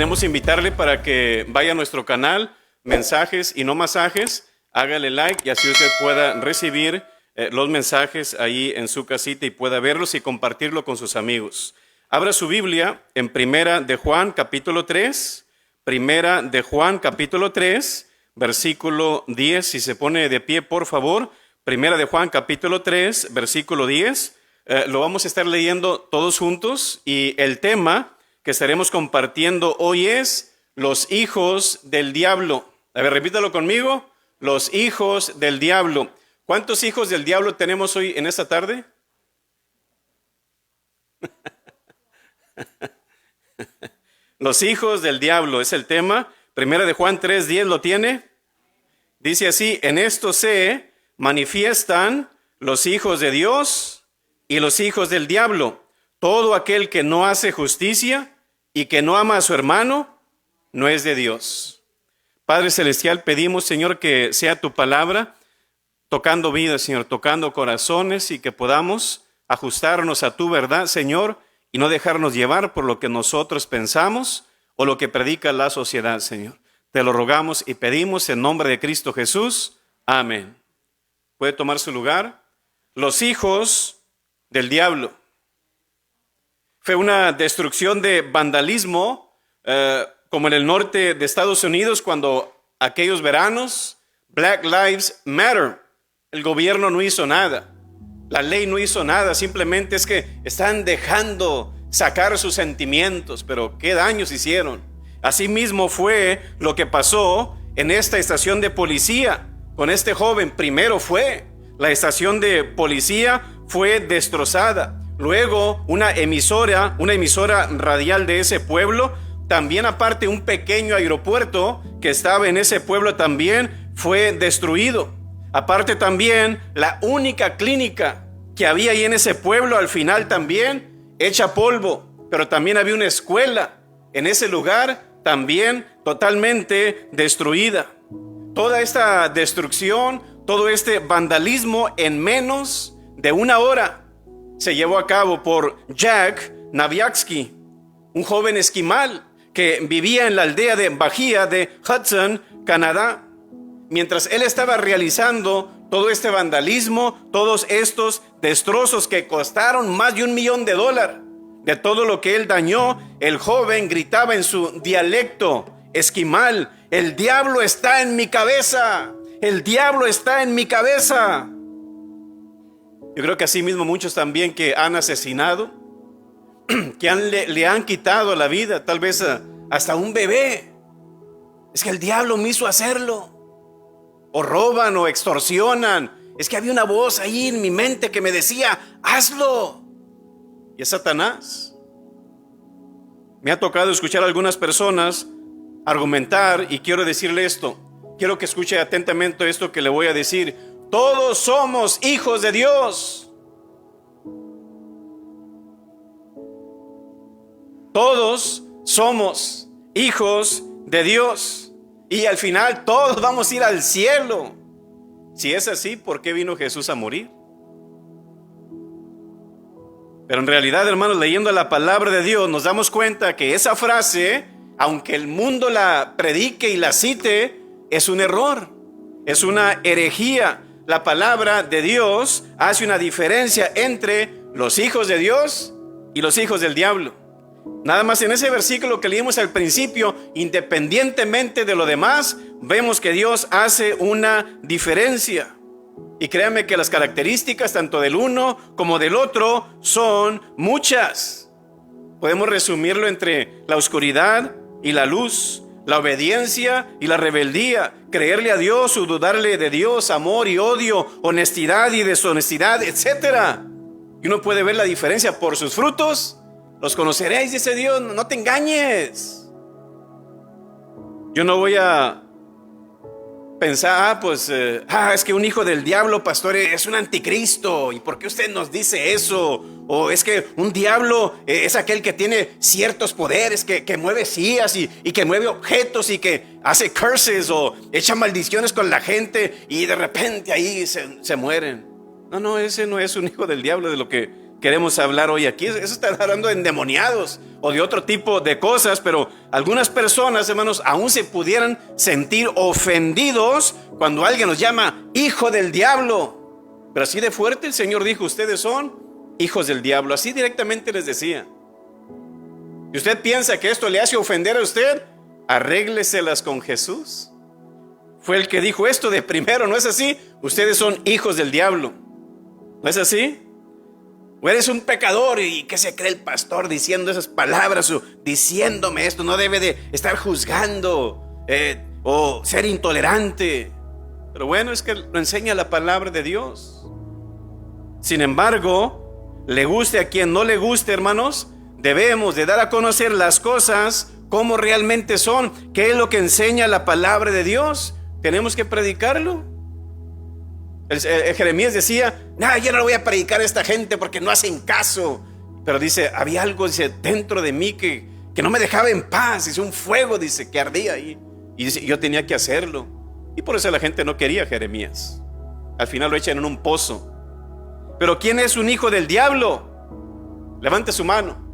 Queremos invitarle para que vaya a nuestro canal, Mensajes y No Masajes, hágale like y así usted pueda recibir los mensajes ahí en su casita y pueda verlos y compartirlo con sus amigos. Abra su Biblia en Primera de Juan capítulo 3, Primera de Juan capítulo 3, versículo 10, si se pone de pie por favor. Primera de Juan capítulo 3, versículo 10, lo vamos a estar leyendo todos juntos y el tema que estaremos compartiendo hoy es los hijos del diablo. A ver, repítalo conmigo, los hijos del diablo. ¿Cuántos hijos del diablo tenemos hoy en esta tarde? Los hijos del diablo es el tema. Primera de Juan 3:10 lo tiene. Dice así: en esto se manifiestan los hijos de Dios y los hijos del diablo. Todo aquel que no hace justicia y que no ama a su hermano no es de Dios. Padre Celestial, pedimos, Señor, que sea tu palabra tocando vidas, Señor, tocando corazones y que podamos ajustarnos a tu verdad, Señor, y no dejarnos llevar por lo que nosotros pensamos o lo que predica la sociedad, Señor. Te lo rogamos y pedimos en nombre de Cristo Jesús. Amén. ¿Puede tomar su lugar? Los hijos del diablo. Fue una destrucción de vandalismo, como en el norte de Estados Unidos, cuando aquellos veranos, Black Lives Matter, el gobierno no hizo nada, la ley no hizo nada, simplemente es que están dejando sacar sus sentimientos, pero qué daños hicieron. Asimismo fue lo que pasó en esta estación de policía con este joven. Primero fue la estación de policía fue destrozada. Luego una emisora radial de ese pueblo, también aparte un pequeño aeropuerto que estaba en ese pueblo también fue destruido. Aparte también la única clínica que había ahí en ese pueblo al final también hecha polvo. Pero también había una escuela en ese lugar también totalmente destruida. Toda esta destrucción, todo este vandalismo en menos de una hora se llevó a cabo por Jack Naviaksky, un joven esquimal que vivía en la aldea de Bahía de Hudson, Canadá. Mientras él estaba realizando todo este vandalismo, todos estos destrozos que costaron más de $1 millón, de todo lo que él dañó, el joven gritaba en su dialecto esquimal: el diablo está en mi cabeza, el diablo está en mi cabeza. Yo creo que así mismo muchos también que han asesinado, que le han quitado la vida, tal vez hasta un bebé. Es que el diablo me hizo hacerlo. O roban o extorsionan. Es que había una voz ahí en mi mente que me decía: hazlo. Y es Satanás. Me ha tocado escuchar a algunas personas argumentar, y quiero decirle esto. Quiero que escuche atentamente esto que le voy a decir. Todos somos hijos de Dios. Todos somos hijos de Dios. Y al final todos vamos a ir al cielo. Si es así, ¿por qué vino Jesús a morir? Pero en realidad, hermanos, leyendo la palabra de Dios, nos damos cuenta que esa frase, aunque el mundo la predique y la cite, es un error, es una herejía. La palabra de Dios hace una diferencia entre los hijos de Dios y los hijos del diablo. Nada más en ese versículo que leímos al principio, independientemente de lo demás, vemos que Dios hace una diferencia. Y créanme que las características tanto del uno como del otro son muchas. Podemos resumirlo entre la oscuridad y la luz, la obediencia y la rebeldía, creerle a Dios o dudarle de Dios, amor y odio, honestidad y deshonestidad, etc. Y uno puede ver la diferencia por sus frutos. Los conoceréis, dice Dios, no te engañes. Yo no voy a pensar, es que un hijo del diablo, pastor, es un anticristo. ¿Y por qué usted nos dice eso? O es que un diablo es aquel que tiene ciertos poderes, que mueve sillas y que mueve objetos y que hace curses o echa maldiciones con la gente y de repente ahí se mueren. No, ese no es un hijo del diablo de lo que queremos hablar hoy aquí. Eso está hablando de endemoniados o de otro tipo de cosas, pero algunas personas, hermanos, aún se pudieran sentir ofendidos cuando alguien nos llama hijo del diablo. Pero así de fuerte el Señor dijo: ustedes son hijos del diablo. Así directamente les decía. Si usted piensa que esto le hace ofender a usted, arrégleselas con Jesús. Fue el que dijo esto de primero, ¿no es así? Ustedes son hijos del diablo. ¿No es así? O eres un pecador, y ¿qué se cree el pastor diciendo esas palabras o diciéndome esto? No debe de estar juzgando o ser intolerante. Pero bueno, es que lo enseña la palabra de Dios. Sin embargo, le guste a quien no le guste, hermanos, debemos de dar a conocer las cosas como realmente son. ¿Qué es lo que enseña la palabra de Dios? Tenemos que predicarlo. Jeremías decía: no, yo no lo voy a predicar a esta gente porque no hacen caso. Pero dice, había algo, dice, dentro de mí que no me dejaba en paz. Dice, un fuego, dice, que ardía ahí. Y dice, yo tenía que hacerlo. Y por eso la gente no quería a Jeremías. Al final lo echan en un pozo. Pero ¿quién es un hijo del diablo? Levante su mano.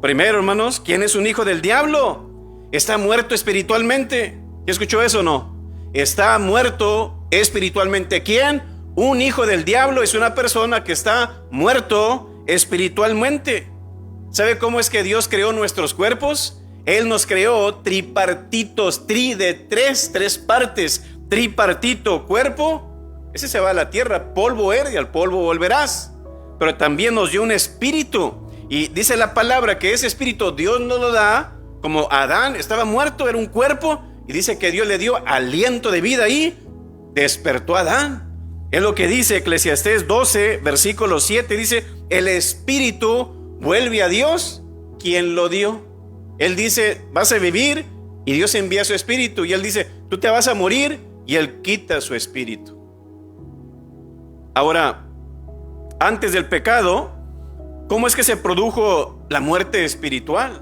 Primero, hermanos, ¿quién es un hijo del diablo? Está muerto espiritualmente. ¿Ya escuchó eso o no? Está muerto espiritualmente. ¿Quién? Un hijo del diablo es una persona que está muerto espiritualmente. ¿Sabe cómo es que Dios creó nuestros cuerpos? Él nos creó tripartitos, de tres partes. Tripartito, cuerpo, ese se va a la tierra, polvo eres y al polvo volverás. Pero también nos dio un espíritu. Y dice la palabra que ese espíritu Dios nos lo da. Como Adán estaba muerto, era un cuerpo, y dice que Dios le dio aliento de vida y despertó a Adán. Es lo que dice Eclesiastés 12, versículo 7, dice: el espíritu vuelve a Dios, quien lo dio. Él dice, vas a vivir, y Dios envía su espíritu, y él dice, tú te vas a morir, y él quita su espíritu. Ahora, antes del pecado, ¿cómo es que se produjo la muerte espiritual?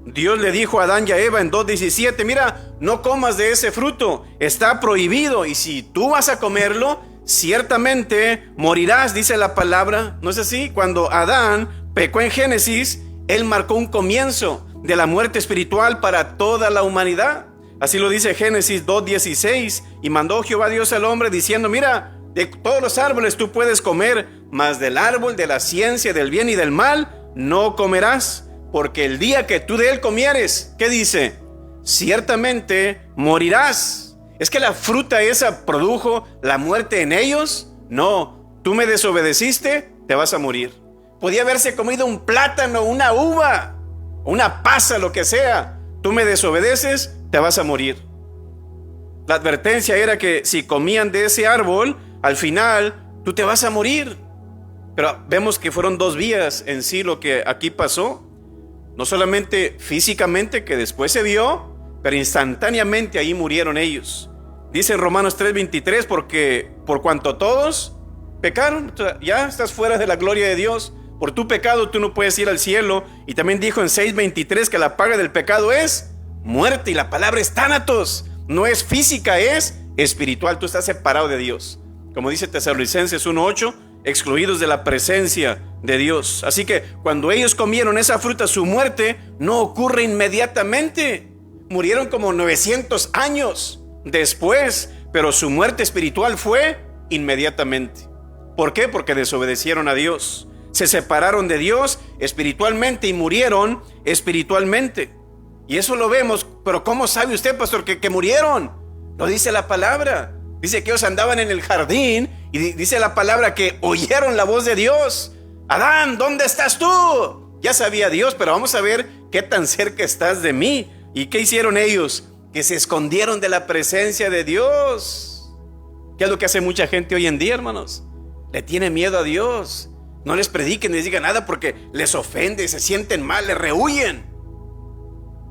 Dios le dijo a Adán y a Eva en 2:17, mira, no comas de ese fruto, está prohibido, y si tú vas a comerlo, ciertamente morirás, dice la palabra. ¿No es así? Cuando Adán pecó en Génesis, él marcó un comienzo de la muerte espiritual para toda la humanidad. Así lo dice Génesis 2:16, y mandó Jehová Dios al hombre diciendo, mira, de todos los árboles tú puedes comer, mas del árbol de la ciencia del bien y del mal no comerás, porque el día que tú de él comieres, ¿qué dice? Ciertamente morirás. ¿Es que la fruta esa produjo la muerte en ellos? No, tú me desobedeciste, te vas a morir. Podía haberse comido un plátano, una uva, una pasa, lo que sea. Tú me desobedeces, te vas a morir. La advertencia era que si comían de ese árbol, al final tú te vas a morir. Pero vemos que fueron dos vías en sí lo que aquí pasó. No solamente físicamente, que después se vio, pero instantáneamente ahí murieron ellos. Dice en Romanos 3:23, porque por cuanto todos pecaron, ya estás fuera de la gloria de Dios. Por tu pecado tú no puedes ir al cielo. Y también dijo en 6:23 que la paga del pecado es muerte. Y la palabra es tánatos. No es física, es espiritual. Tú estás separado de Dios. Como dice Tesalonicenses 1:8, excluidos de la presencia de Dios. Así que cuando ellos comieron esa fruta, su muerte no ocurre inmediatamente. Murieron como 900 años después, pero su muerte espiritual fue inmediatamente. ¿Por qué? Porque desobedecieron a Dios. Se separaron de Dios espiritualmente y murieron espiritualmente. Y eso lo vemos. Pero ¿cómo sabe usted, pastor, que murieron? Lo dice la palabra. Dice que ellos andaban en el jardín y dice la palabra que oyeron la voz de Dios. Adán, ¿dónde estás tú? Ya sabía Dios, pero vamos a ver qué tan cerca estás de mí. ¿Y qué hicieron ellos? Que se escondieron de la presencia de Dios. ¿Qué es lo que hace mucha gente hoy en día, hermanos? Le tiene miedo a Dios. No les prediquen, les digan nada porque les ofende, se sienten mal, les rehuyen.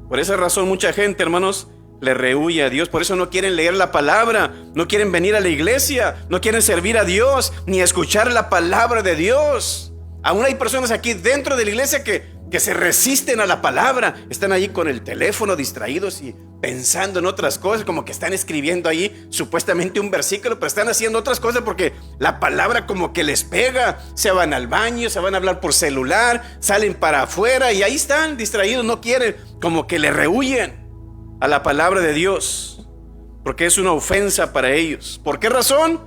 Por esa razón mucha gente, hermanos, le rehuye a Dios. Por eso no quieren leer la palabra, no quieren venir a la iglesia, no quieren servir a Dios, ni escuchar la palabra de Dios. Aún hay personas aquí dentro de la iglesia que que se resisten a la palabra. Están ahí con el teléfono distraídos y pensando en otras cosas, como que están escribiendo ahí supuestamente un versículo, pero están haciendo otras cosas porque la palabra como que les pega. Se van al baño, se van a hablar por celular, salen para afuera y ahí están distraídos, no quieren, como que le rehuyen a la palabra de Dios, porque es una ofensa para ellos. ¿Por qué razón?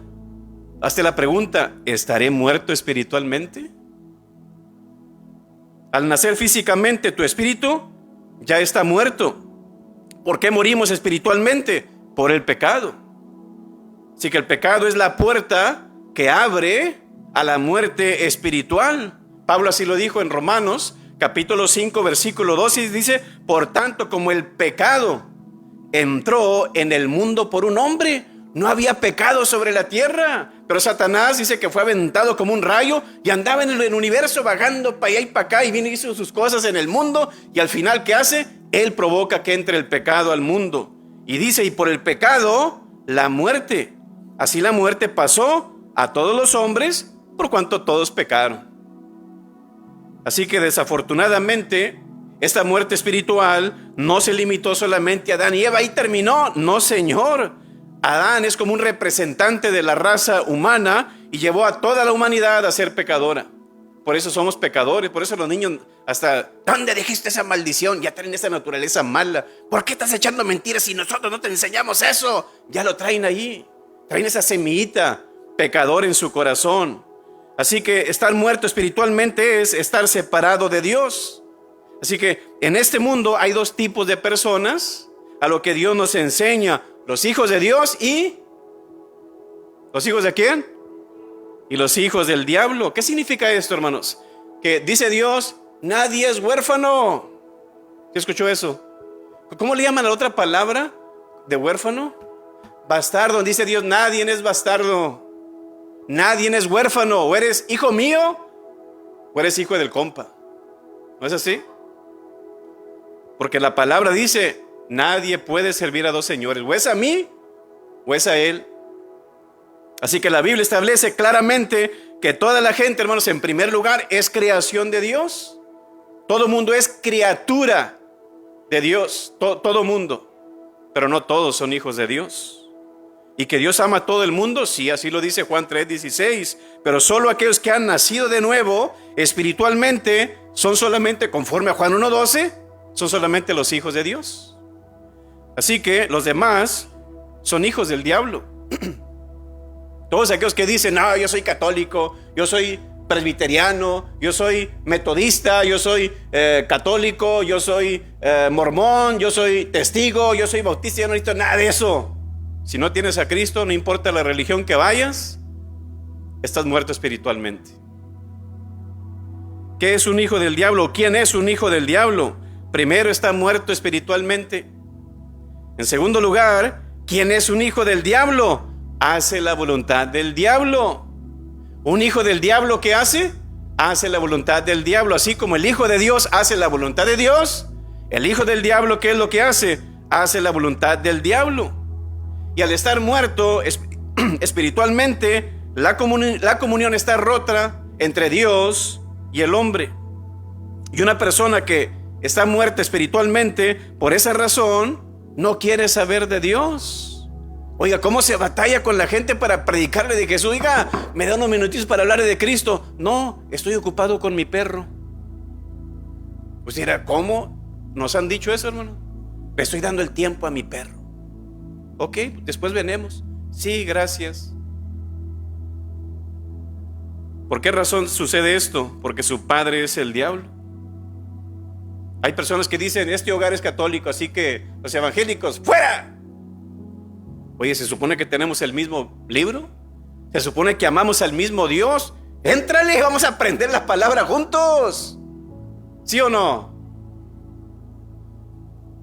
Hazte la pregunta: ¿estaré muerto espiritualmente? Al nacer físicamente, tu espíritu ya está muerto. ¿Por qué morimos espiritualmente? Por el pecado. Así que el pecado es la puerta que abre a la muerte espiritual. Pablo así lo dijo en Romanos, capítulo 5, versículo 12, y dice: por tanto, como el pecado entró en el mundo por un hombre, no había pecado sobre la tierra, pero Satanás dice que fue aventado como un rayo y andaba en el universo vagando para allá y para acá, y vino y hizo sus cosas en el mundo, y al final, ¿qué hace? Él provoca que entre el pecado al mundo. Y dice: y por el pecado, la muerte. Así la muerte pasó a todos los hombres, por cuanto todos pecaron. Así que desafortunadamente, esta muerte espiritual no se limitó solamente a Adán y Eva y terminó. No, señor. Adán es como un representante de la raza humana y llevó a toda la humanidad a ser pecadora. Por eso somos pecadores. Por eso los niños, hasta ¿dónde dijiste esa maldición? Ya traen esa naturaleza mala. ¿Por qué estás echando mentiras si nosotros no te enseñamos eso? Ya lo traen ahí. Traen esa semillita pecador en su corazón. Así que estar muerto espiritualmente es estar separado de Dios. Así que en este mundo hay dos tipos de personas a lo que Dios nos enseña: los hijos de Dios y ¿los hijos de quién? Y los hijos del diablo. ¿Qué significa esto, hermanos? Que dice Dios: nadie es huérfano. ¿Sí escuchó eso? ¿Cómo le llaman a la otra palabra de huérfano? Bastardo. Dice Dios: nadie es bastardo. Nadie es huérfano. O eres hijo mío o eres hijo del compa. ¿No es así? Porque la palabra dice: nadie puede servir a dos señores, o es a mí o es a él. Así que la Biblia establece claramente que toda la gente, hermanos, en primer lugar es creación de Dios. Todo mundo es criatura de Dios, todo mundo, pero no todos son hijos de Dios. Y que Dios ama a todo el mundo, sí, así lo dice Juan 3:16, pero solo aquellos que han nacido de nuevo espiritualmente son solamente, conforme a Juan 1:12, son solamente los hijos de Dios. Así que los demás son hijos del diablo. Todos aquellos que dicen: no, yo soy católico, yo soy presbiteriano, yo soy metodista, yo soy católico, yo soy mormón, yo soy testigo, yo soy bautista, yo no necesito nada de eso. Si no tienes a Cristo, no importa la religión que vayas, estás muerto espiritualmente. ¿Qué es un hijo del diablo? ¿Quién es un hijo del diablo? Primero, está muerto espiritualmente. En segundo lugar, ¿quién es un hijo del diablo? Hace la voluntad del diablo. Un hijo del diablo, ¿qué hace? Hace la voluntad del diablo. Así como el hijo de Dios hace la voluntad de Dios, el hijo del diablo, ¿qué es lo que hace? Hace la voluntad del diablo. Y al estar muerto espiritualmente, la comunión está rota entre Dios y el hombre. Y una persona que está muerta espiritualmente, por esa razón, no quiere saber de Dios. Oiga, ¿cómo se batalla con la gente para predicarle de Jesús? Oiga, me da unos minutitos para hablarle de Cristo. No, estoy ocupado con mi perro. Pues mira, ¿cómo nos han dicho eso, hermano? Le estoy dando el tiempo a mi perro. Ok, después venemos. Sí, gracias. ¿Por qué razón sucede esto? Porque su padre es el diablo. Hay personas que dicen: este hogar es católico, así que los evangélicos, ¡fuera! Oye, ¿se supone que tenemos el mismo libro? ¿Se supone que amamos al mismo Dios? ¡Éntrale! Vamos a aprender la palabra juntos. ¿Sí o no?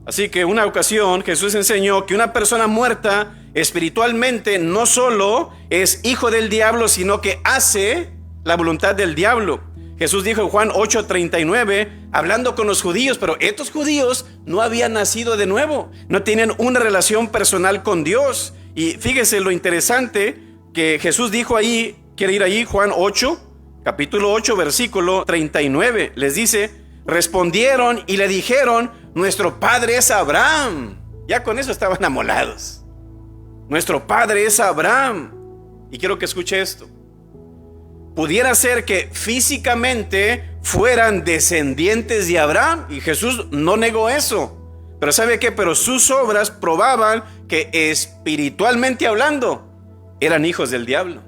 Así que una ocasión Jesús enseñó que una persona muerta espiritualmente no solo es hijo del diablo, sino que hace la voluntad del diablo. Jesús dijo en Juan 8:39, hablando con los judíos, pero estos judíos no habían nacido de nuevo, no tienen una relación personal con Dios. Y fíjese lo interesante que Jesús dijo ahí, quiere ir ahí, Juan 8, capítulo 8, versículo 39, les dice: respondieron y le dijeron: nuestro padre es Abraham. Ya con eso estaban amolados. Nuestro padre es Abraham. Y quiero que escuche esto. Pudiera ser que físicamente fueran descendientes de Abraham, y Jesús no negó eso. Pero ¿sabe qué? Pero sus obras probaban que espiritualmente hablando eran hijos del diablo.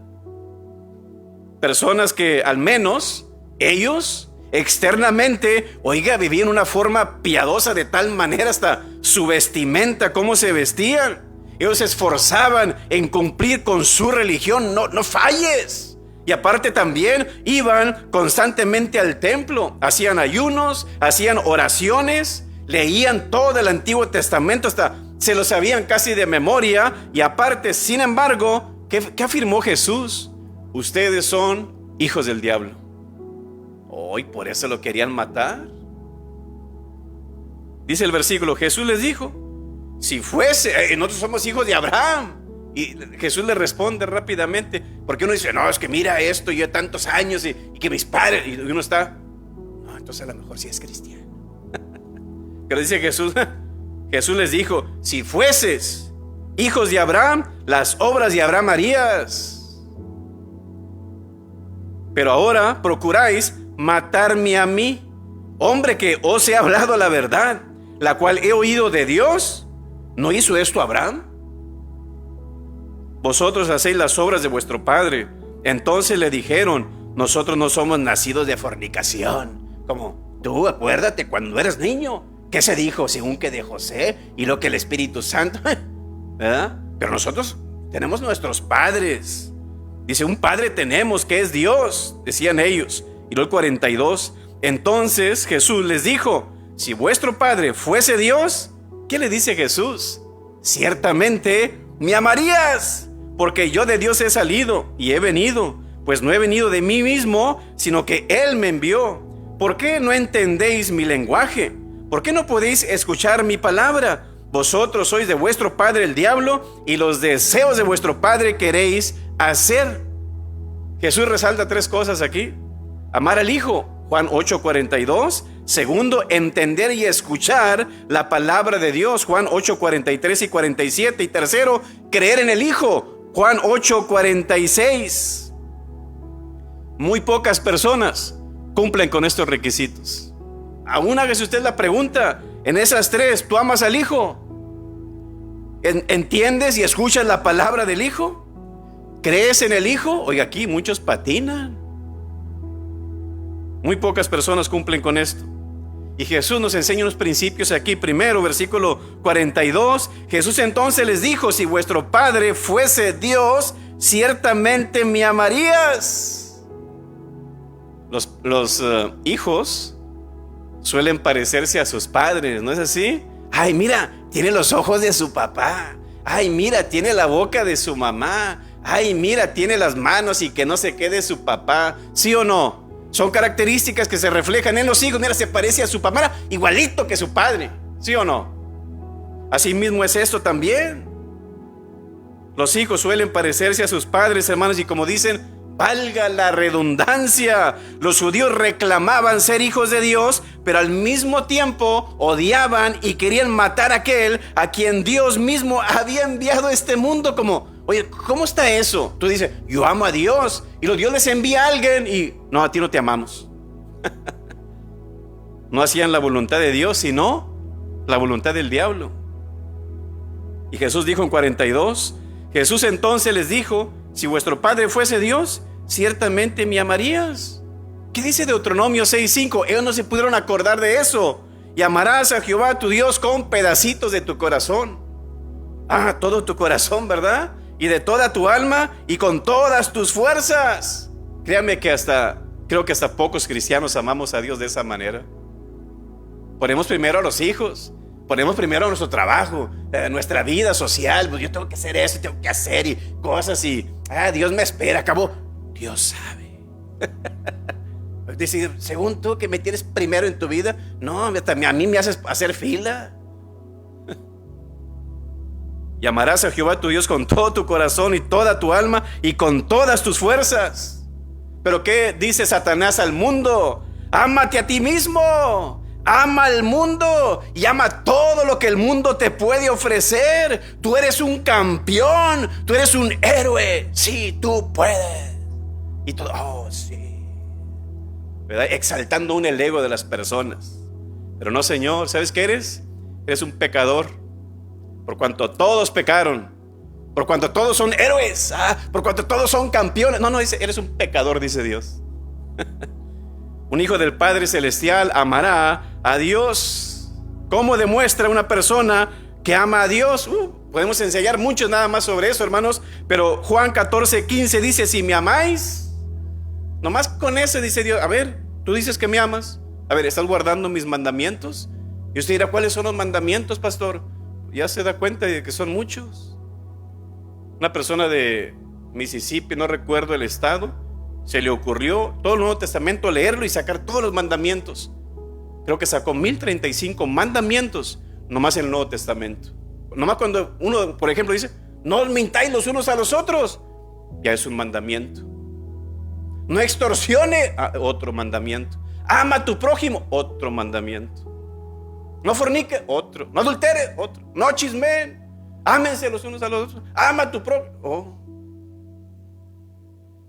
Personas que al menos ellos externamente, oiga, vivían una forma piadosa de tal manera, hasta su vestimenta, cómo se vestían. Ellos se esforzaban en cumplir con su religión. No falles. Y aparte también iban constantemente al templo, hacían ayunos, hacían oraciones, leían todo el Antiguo Testamento, hasta se lo sabían casi de memoria. Y aparte, sin embargo, ¿qué afirmó Jesús? Ustedes son hijos del diablo. Hoy por eso lo querían matar. Dice el versículo: Jesús les dijo: si fuese, nosotros somos hijos de Abraham. Y Jesús le responde rápidamente, porque uno dice: no, es que mira esto, yo tantos años y que mis padres, y uno está, no, entonces a lo mejor sí es cristiano. Pero dice Jesús les dijo: si fueses hijos de Abraham, las obras de Abraham harías. Pero ahora procuráis matarme a mí, hombre que os he hablado la verdad, la cual he oído de Dios. ¿No hizo esto Abraham? Vosotros hacéis las obras de vuestro padre. Entonces le dijeron: nosotros no somos nacidos de fornicación. Como tú, acuérdate cuando eres niño, ¿qué se dijo según que de José y lo que el Espíritu Santo? ¿Verdad? Pero nosotros tenemos nuestros padres. Dice: un padre tenemos que es Dios, decían ellos. Y luego el 42, entonces Jesús les dijo: si vuestro padre fuese Dios, ¿qué le dice Jesús? Ciertamente me amarías, porque yo de Dios he salido y he venido, pues no he venido de mí mismo, sino que Él me envió. ¿Por qué no entendéis mi lenguaje? ¿Por qué no podéis escuchar mi palabra? Vosotros sois de vuestro padre el diablo, y los deseos de vuestro padre queréis hacer. Jesús resalta tres cosas aquí: amar al Hijo, Juan 8:42. Segundo, entender y escuchar la palabra de Dios, Juan 8:43 y 47. Y tercero, creer en el Hijo, Juan 8:46. Muy pocas personas cumplen con estos requisitos. Aún hágase usted la pregunta, en esas tres, ¿tú amas al Hijo? ¿Entiendes y escuchas la palabra del Hijo? ¿Crees en el Hijo? Oiga, aquí muchos patinan. Muy pocas personas cumplen con esto. Y Jesús nos enseña unos principios aquí. Primero, versículo 42. Jesús entonces les dijo: si vuestro padre fuese Dios, ciertamente me amarías. Los hijos suelen parecerse a sus padres, ¿no es así? Ay, mira, tiene los ojos de su papá. Ay, mira, tiene la boca de su mamá. Ay, mira, tiene las manos y que no se quede su papá. ¿Sí o no? Son características que se reflejan en los hijos. Mira, se parece a su papá, igualito que su padre. ¿Sí o no? Así mismo es esto también. Los hijos suelen parecerse a sus padres, hermanos, y como dicen, valga la redundancia, los judíos reclamaban ser hijos de Dios, pero al mismo tiempo odiaban y querían matar a aquel a quien Dios mismo había enviado a este mundo. Como, oye, ¿cómo está eso? Tú dices: yo amo a Dios, y Dios les envía a alguien y no, a ti no te amamos. No hacían la voluntad de Dios, sino la voluntad del diablo. Y Jesús dijo en 42, Jesús entonces les dijo: si vuestro padre fuese Dios, ciertamente me amarías. ¿Qué dice Deuteronomio 6:5? Ellos no se pudieron acordar de eso. Y amarás a Jehová tu Dios con pedacitos de tu corazón. Todo tu corazón, ¿verdad? Y de toda tu alma y con todas tus fuerzas. Créanme que creo que hasta pocos cristianos amamos a Dios de esa manera. Ponemos primero a los hijos, ponemos primero a nuestro trabajo, nuestra vida social. Pues yo tengo que hacer eso, tengo que hacer y cosas, y Dios me espera. Acabo, Dios sabe. Decir, según tú que me tienes primero en tu vida, no, a mí me haces hacer fila. Y amarás a Jehová tu Dios con todo tu corazón y toda tu alma y con todas tus fuerzas. Pero ¿qué dice Satanás al mundo? Ámate a ti mismo. Ama al mundo y ama todo lo que el mundo te puede ofrecer. Tú eres un campeón, tú eres un héroe. Sí, tú puedes. Y todo, oh, sí, ¿verdad? Exaltando aún el ego de las personas. Pero no, Señor, ¿sabes qué eres? Eres un pecador. Por cuanto todos pecaron, por cuanto todos son héroes, por cuanto todos son campeones. No, dice, eres un pecador, dice Dios. Un hijo del Padre Celestial amará a Dios. ¿Cómo demuestra una persona que ama a Dios? Podemos enseñar mucho nada más sobre eso, hermanos. Pero Juan 14:15 dice, si me amáis, nomás con eso dice Dios, a ver, tú dices que me amas. A ver, ¿estás guardando mis mandamientos? Y usted dirá, ¿cuáles son los mandamientos, pastor? Ya se da cuenta de que son muchos. Una persona de Mississippi, no recuerdo el estado, se le ocurrió todo el Nuevo Testamento leerlo y sacar todos los mandamientos. Creo que sacó 1035 mandamientos nomás en el Nuevo Testamento. Nomás cuando uno, por ejemplo, dice, no os mintáis los unos a los otros, ya es un mandamiento. No extorsione, otro mandamiento. Ama a tu prójimo, otro mandamiento. No fornique, otro. No adultere, otro. No chismeen. Ámense los unos a los otros. Ama a tu prójimo.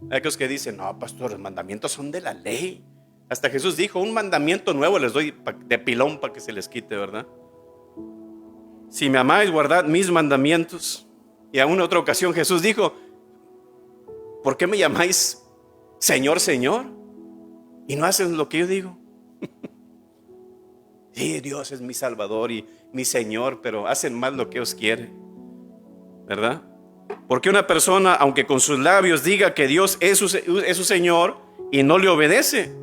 Hay aquellos que dicen, no, pastor, los mandamientos son de la ley. Hasta Jesús dijo, un mandamiento nuevo les doy de pilón para que se les quite, ¿verdad? Si me amáis, guardad mis mandamientos. Y a una otra ocasión Jesús dijo, ¿por qué me llamáis Señor, Señor? Y no hacen lo que yo digo. Sí, Dios es mi Salvador y mi Señor, pero hacen más lo que Dios quiere, ¿verdad? Porque una persona, aunque con sus labios diga que Dios es su Señor y no le obedece,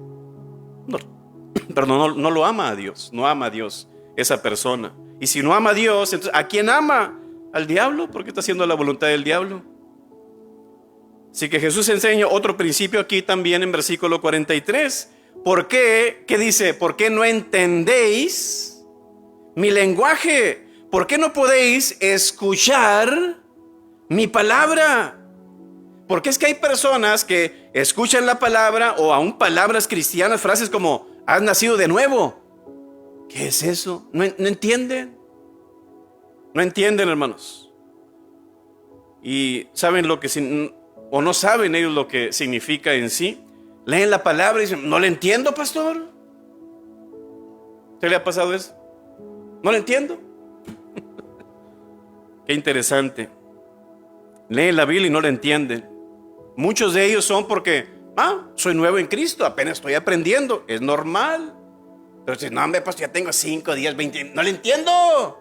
no lo ama a Dios, no ama a Dios esa persona. Y si no ama a Dios, entonces ¿a quién ama? ¿Al diablo? Porque está haciendo la voluntad del diablo. Así que Jesús enseña otro principio aquí también en versículo 43. ¿Por qué? ¿Qué dice? ¿Por qué no entendéis mi lenguaje? ¿Por qué no podéis escuchar mi palabra? Porque es que hay personas que escuchan la palabra o aún palabras cristianas, frases como has nacido de nuevo. ¿Qué es eso? ¿No entienden? No entienden, hermanos. Y saben lo que o no saben ellos lo que significa en sí. Leen la palabra y dicen, no le entiendo, pastor. ¿Usted le ha pasado eso? No le entiendo. Qué interesante. Leen la Biblia y no la entienden. Muchos de ellos son porque soy nuevo en Cristo, apenas estoy aprendiendo. Es normal. Pero si no, hombre, pastor, ya tengo 5 días, 20. No le entiendo.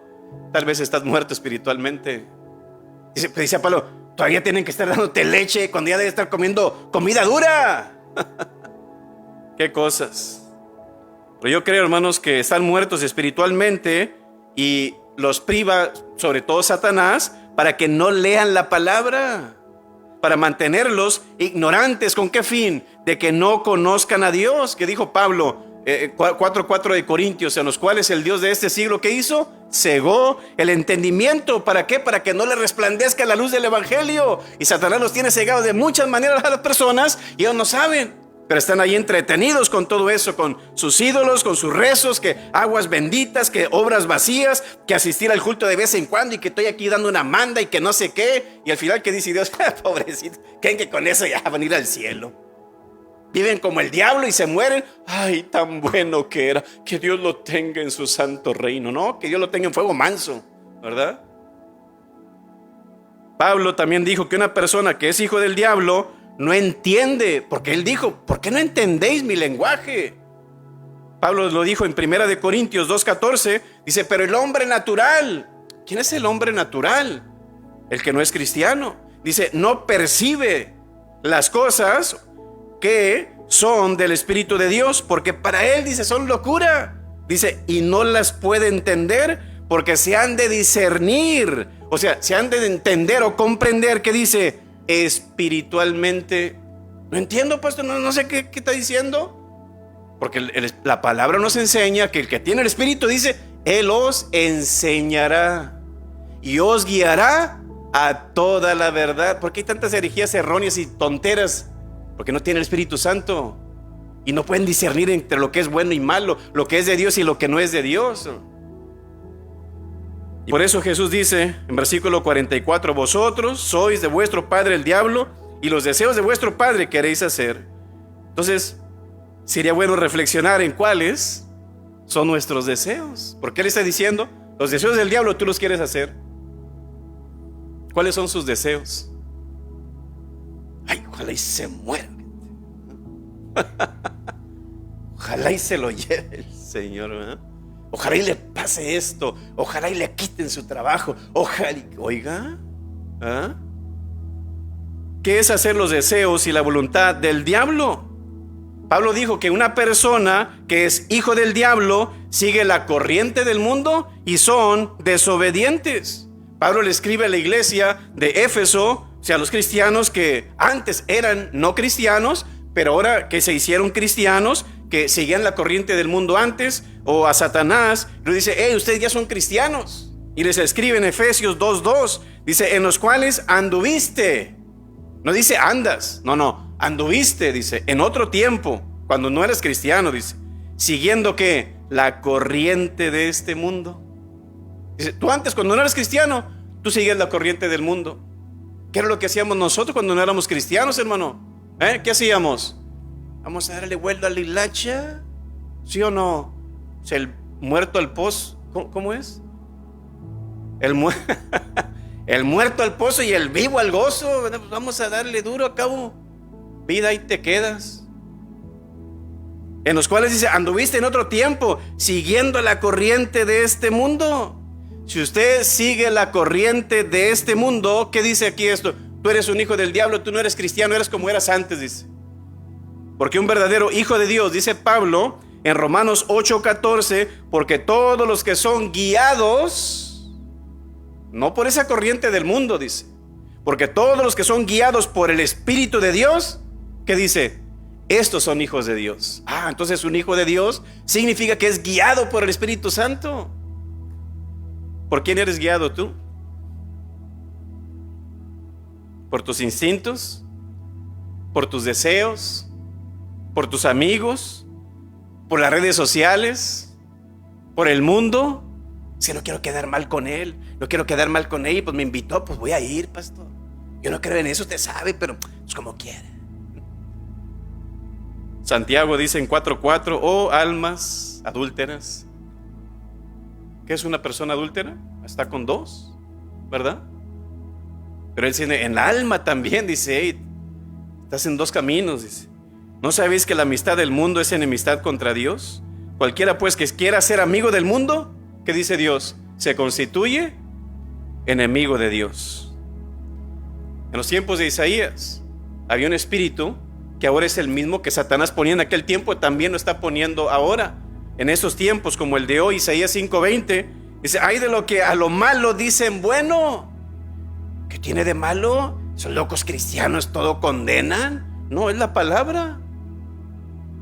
Tal vez estás muerto espiritualmente. Dice Pablo, todavía tienen que estar dándote leche cuando ya debe estar comiendo comida dura. Qué cosas. Pero yo creo, hermanos, que están muertos espiritualmente y los priva, sobre todo Satanás, para que no lean la palabra, para mantenerlos ignorantes. ¿Con qué fin? De que no conozcan a Dios, que dijo Pablo 4:4 de Corintios, en los cuales el Dios de este siglo, ¿qué hizo? Cegó el entendimiento. ¿Para qué? Para que no le resplandezca la luz del evangelio. Y Satanás los tiene cegados de muchas maneras a las personas y ellos no saben, pero están ahí entretenidos con todo eso, con sus ídolos, con sus rezos, que aguas benditas, que obras vacías, que asistir al culto de vez en cuando y que estoy aquí dando una manda y que no sé qué. Y al final, ¿qué dice Dios? Pobrecito, creen que con eso ya van a ir al cielo. Viven como el diablo y se mueren. Ay, tan bueno que era. Que Dios lo tenga en su santo reino. No, que Dios lo tenga en fuego manso, ¿verdad? Pablo también dijo que una persona que es hijo del diablo no entiende, porque él dijo, ¿por qué no entendéis mi lenguaje? Pablo lo dijo en 1 Corintios 2:14. Dice, pero el hombre natural. ¿Quién es el hombre natural? El que no es cristiano. Dice, no percibe las cosas que son del Espíritu de Dios, porque para él, dice, son locura. Dice, y no las puede entender porque se han de discernir. O sea, se han de entender o comprender, que dice, espiritualmente. No entiendo, pastor, no sé qué está diciendo. Porque la palabra nos enseña que el que tiene el Espíritu, dice, Él os enseñará y os guiará a toda la verdad. ¿Por qué hay tantas herejías erróneas y tonteras? Porque no tiene el Espíritu Santo. y no pueden discernir entre lo que es bueno y malo, lo que es de Dios y lo que no es de Dios. Y por eso Jesús dice en versículo 44, vosotros sois de vuestro padre el diablo, y los deseos de vuestro padre queréis hacer. Entonces, sería bueno reflexionar en cuáles son nuestros deseos. Porque Él está diciendo, los deseos del diablo tú los quieres hacer. ¿Cuáles son sus deseos? Ay, ojalá y se muera. Ojalá y se lo lleve el Señor, ¿verdad? Ojalá y le pase esto. Ojalá y le quiten su trabajo. Ojalá y, oiga, ¿ah? ¿Qué es hacer los deseos y la voluntad del diablo? Pablo dijo que una persona que es hijo del diablo sigue la corriente del mundo y son desobedientes. Pablo le escribe a la iglesia de Éfeso, o sea, a los cristianos que antes eran no cristianos, pero ahora que se hicieron cristianos, que seguían la corriente del mundo antes, o a Satanás, le dice, hey, ustedes ya son cristianos. Y les escribe en Efesios 2:2, dice, en los cuales anduviste. No dice andas, no, anduviste, dice, en otro tiempo, cuando no eres cristiano, dice, siguiendo ¿qué? La corriente de este mundo. Dice, tú antes, cuando no eres cristiano, tú sigues la corriente del mundo. ¿Qué era lo que hacíamos nosotros cuando no éramos cristianos, hermano? ¿Qué hacíamos? Vamos a darle vuelta a la hilacha, ¿sí o no? O sea, el muerto al pozo, ¿cómo es? El muerto al pozo y el vivo al gozo. Vamos a darle duro, a cabo vida y te quedas. En los cuales dice, anduviste en otro tiempo siguiendo la corriente de este mundo. Si usted sigue la corriente de este mundo, ¿qué dice aquí esto? Tú eres un hijo del diablo, tú no eres cristiano, eres como eras antes, dice. Porque un verdadero hijo de Dios, dice Pablo en Romanos 8:14, porque todos los que son guiados, no por esa corriente del mundo, dice, porque todos los que son guiados por el Espíritu de Dios, ¿qué dice? Estos son hijos de Dios. Entonces un hijo de Dios significa que es guiado por el Espíritu Santo. ¿Por quién eres guiado tú? ¿Por tus instintos? ¿Por tus deseos? ¿Por tus amigos? ¿Por las redes sociales? ¿Por el mundo? Si no quiero quedar mal con él, no quiero quedar mal con ella, pues me invitó, pues voy a ir, pastor. Yo no creo en eso, usted sabe, pero es como quiera. Santiago dice en 4:4, oh almas adúlteras. ¿Qué es una persona adúltera? Está con dos, ¿verdad? Pero él dice, en la alma también, dice, hey, estás en dos caminos, dice. ¿No sabéis que la amistad del mundo es enemistad contra Dios? Cualquiera pues que quiera ser amigo del mundo, ¿qué dice Dios? Se constituye enemigo de Dios. En los tiempos de Isaías había un espíritu que ahora es el mismo que Satanás ponía en aquel tiempo, también lo está poniendo ahora. En esos tiempos como el de hoy, Isaías 5:20, dice, ay de lo que a lo malo dicen bueno. ¿Qué tiene de malo? Son locos cristianos, todo condenan. No, es la palabra.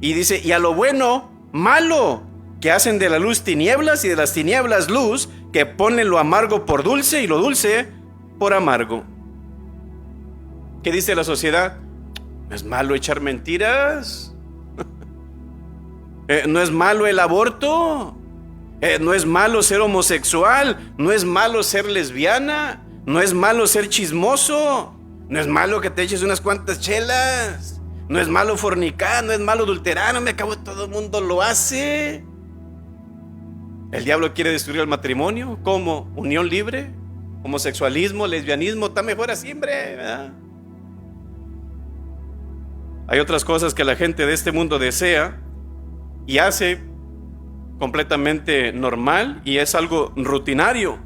Y dice, y a lo bueno, malo, que hacen de la luz tinieblas y de las tinieblas luz, que ponen lo amargo por dulce y lo dulce por amargo. ¿Qué dice la sociedad? No es malo echar mentiras. No es malo el aborto. No es malo ser homosexual. No es malo ser lesbiana. No es malo ser chismoso. No es malo que te eches unas cuantas chelas. No es malo fornicar, no es malo adulterar. No me acabo, todo el mundo lo hace. El diablo quiere destruir el matrimonio. ¿Cómo? Unión libre, homosexualismo, lesbianismo. Está mejor así, hombre, ¿verdad? Hay otras cosas que la gente de este mundo desea y hace completamente normal, y es algo rutinario,